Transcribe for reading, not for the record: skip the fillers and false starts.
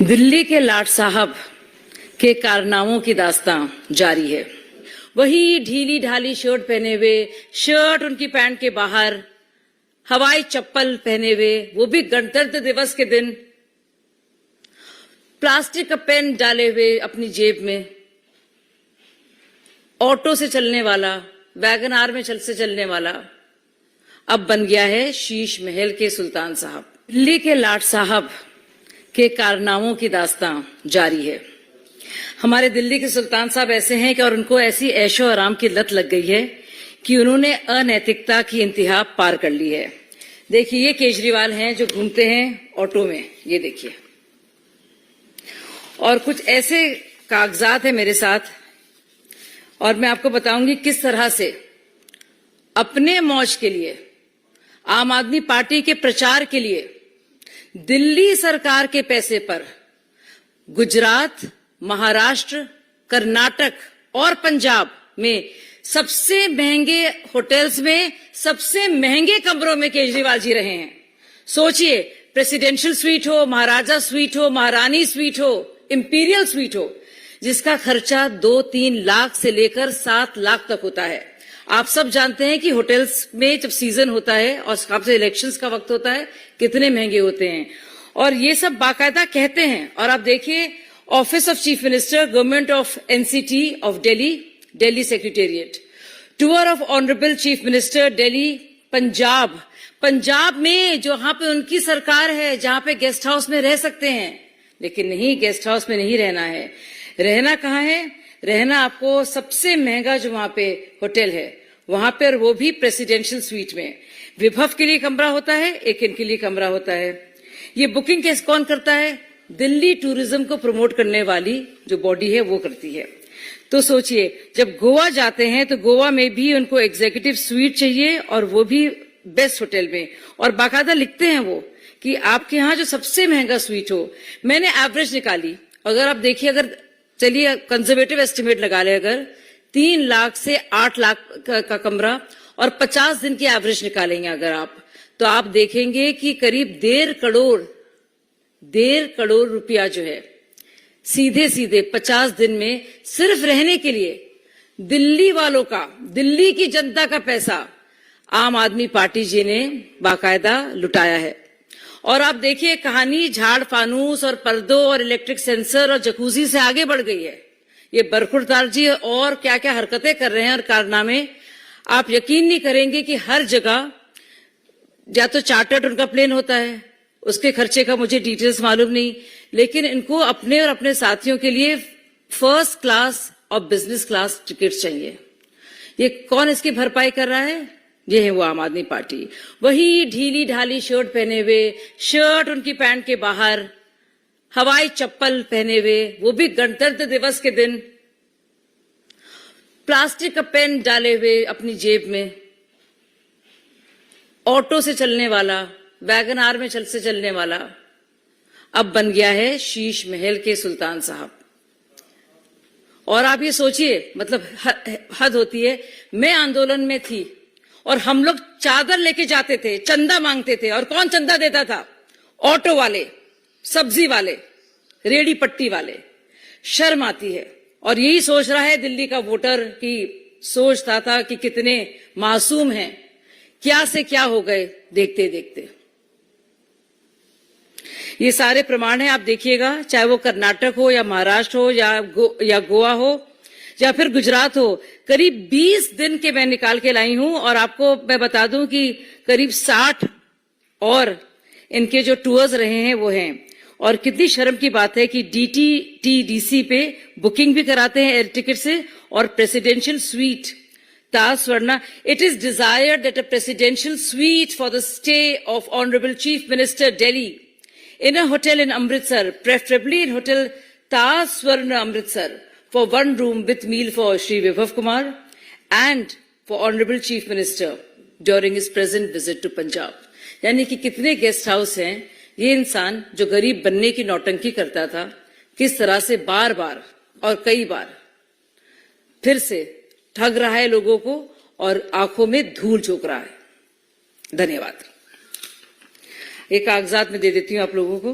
दिल्ली के लाट साहब के कारनामों की दास्तां जारी है। वही ढीली ढाली शर्ट पहने हुए, शर्ट उनकी पैंट के बाहर, हवाई चप्पल पहने हुए, वो भी गणतंत्र दिवस के दिन, प्लास्टिक का पेन डाले हुए अपनी जेब में, ऑटो से चलने वाला, वैगन आर में से चलने वाला, अब बन गया है शीश महल के सुल्तान साहब। दिल्ली के लाट साहब के कारनामों की दास्तां जारी है। हमारे दिल्ली के सुल्तान साहब ऐसे हैं कि और उनको ऐसी ऐशो आराम की लत लग गई है कि उन्होंने अनैतिकता की इंतहा पार कर ली है। देखिए, ये केजरीवाल हैं जो घूमते हैं ऑटो में, ये देखिए, और कुछ ऐसे कागजात हैं मेरे साथ, और मैं आपको बताऊंगी किस तरह से अपने मौज के लिए, आम आदमी पार्टी के प्रचार के लिए दिल्ली सरकार के पैसे पर गुजरात, महाराष्ट्र, कर्नाटक और पंजाब में सबसे महंगे होटल्स में, सबसे महंगे कमरों में केजरीवाल जी रहे हैं। सोचिए, प्रेसिडेंशियल स्वीट हो, महाराजा स्वीट हो, महारानी स्वीट हो, इंपीरियल स्वीट हो, जिसका खर्चा 2-3 लाख से लेकर 7 लाख तक होता है। आप सब जानते हैं कि होटल्स में जब सीजन होता है और खासकर इलेक्शंस का वक्त होता है, कितने महंगे होते हैं, और ये सब बाकायदा कहते हैं। और आप देखिए, office of chief minister, government of NCT of Delhi, Delhi secretariat, tour of honourable chief minister Delhi, Punjab, Punjab में जहां पे उनकी सरकार है, जहां पे गेस्ट हाउस में रह सकते हैं, लेकिन नहीं, गेस्ट हाउस में नहीं रहना है। रहना कहाँ है? रहना आपको सबसे महंगा जो वहां पे होटल है वहां पर, वो भी प्रेसिडेंशियल स्वीट में। विभव के लिए कमरा होता है, एक इनके लिए कमरा होता है। ये बुकिंग कैसे कौन करता है? दिल्ली टूरिज्म को प्रमोट करने वाली जो बॉडी है वो करती है। तो सोचिए, जब गोवा जाते हैं तो गोवा में भी उनको एग्जीक्यूटिव स्वीट चाहिए, और वो भी बेस्ट होटल में, और बाकायदा लिखते हैं वो कि आपके यहाँ जो सबसे महंगा स्वीट हो। मैंने एवरेज निकाली, अगर आप देखिए, अगर चलिए कंजर्वेटिव एस्टिमेट लगा ले, अगर 3 लाख से 8 लाख का कमरा और 50 दिन की एवरेज निकालेंगे अगर आप, तो आप देखेंगे कि करीब 1.5 करोड़ रुपया जो है सीधे सीधे 50 दिन में सिर्फ रहने के लिए दिल्ली वालों का, दिल्ली की जनता का पैसा आम आदमी पार्टी जी ने बाकायदा लुटाया है। और आप देखिए, कहानी झाड़ फानूस और पर्दों और इलेक्ट्रिक सेंसर और जकूजी से आगे बढ़ गई है। ये बरखुरदार जी और क्या क्या हरकतें कर रहे हैं और कारनामे, आप यकीन नहीं करेंगे कि हर जगह या तो चार्टर्ड उनका प्लेन होता है, उसके खर्चे का मुझे डिटेल्स मालूम नहीं, लेकिन इनको अपने और अपने साथियों के लिए फर्स्ट क्लास और बिजनेस क्लास टिकट चाहिए। ये कौन इसकी भरपाई कर रहा है? ये है वो आम आदमी पार्टी। वही ढीली ढाली शर्ट पहने हुए, शर्ट उनकी पैंट के बाहर, हवाई चप्पल पहने हुए, वो भी गणतंत्र दिवस के दिन, प्लास्टिक का पेन डाले हुए अपनी जेब में, ऑटो से चलने वाला, वैगन आर में से चलने वाला, अब बन गया है शीश महल के सुल्तान साहब। और आप ये सोचिए, मतलब हद होती है। मैं आंदोलन में थी और हम लोग चादर लेके जाते थे, चंदा मांगते थे, और कौन चंदा देता था? ऑटो वाले, सब्जी वाले, रेडी पट्टी वाले। शर्म आती है। और यही सोच रहा है दिल्ली का वोटर, कि सोचता था कि कितने मासूम हैं, क्या से क्या हो गए देखते देखते। ये सारे प्रमाण हैं, आप देखिएगा, चाहे वो कर्नाटक हो या महाराष्ट्र हो या गोवा हो या फिर गुजरात हो। करीब 20 दिन के मैं निकाल के लाई हूं, और आपको मैं बता दूं कि करीब 60 और इनके जो टूर्स रहे हैं वो हैं। और कितनी शर्म की बात है कि DTTDC पे बुकिंग भी कराते हैं एयर टिकट से, और presidential suite Taj Swarna. It is desired that a presidential suite for the stay of honourable chief minister Delhi in a hotel in Amritsar, preferably in Hotel Taj Swarna Amritsar, for 1 room with meal for Shri Vibhav Kumar and for Honorable Chief Minister during his present visit to Punjab. यानी कि कितने guest house हैं। ये इंसान जो गरीब बनने की नौटंकी करता था, किस तरह से बार बार और कई बार फिर से ठग रहा है लोगों को और आंखों में धूल झोंक रहा है। धन्यवाद। एक कागजात में दे देती हूं आप लोगों को।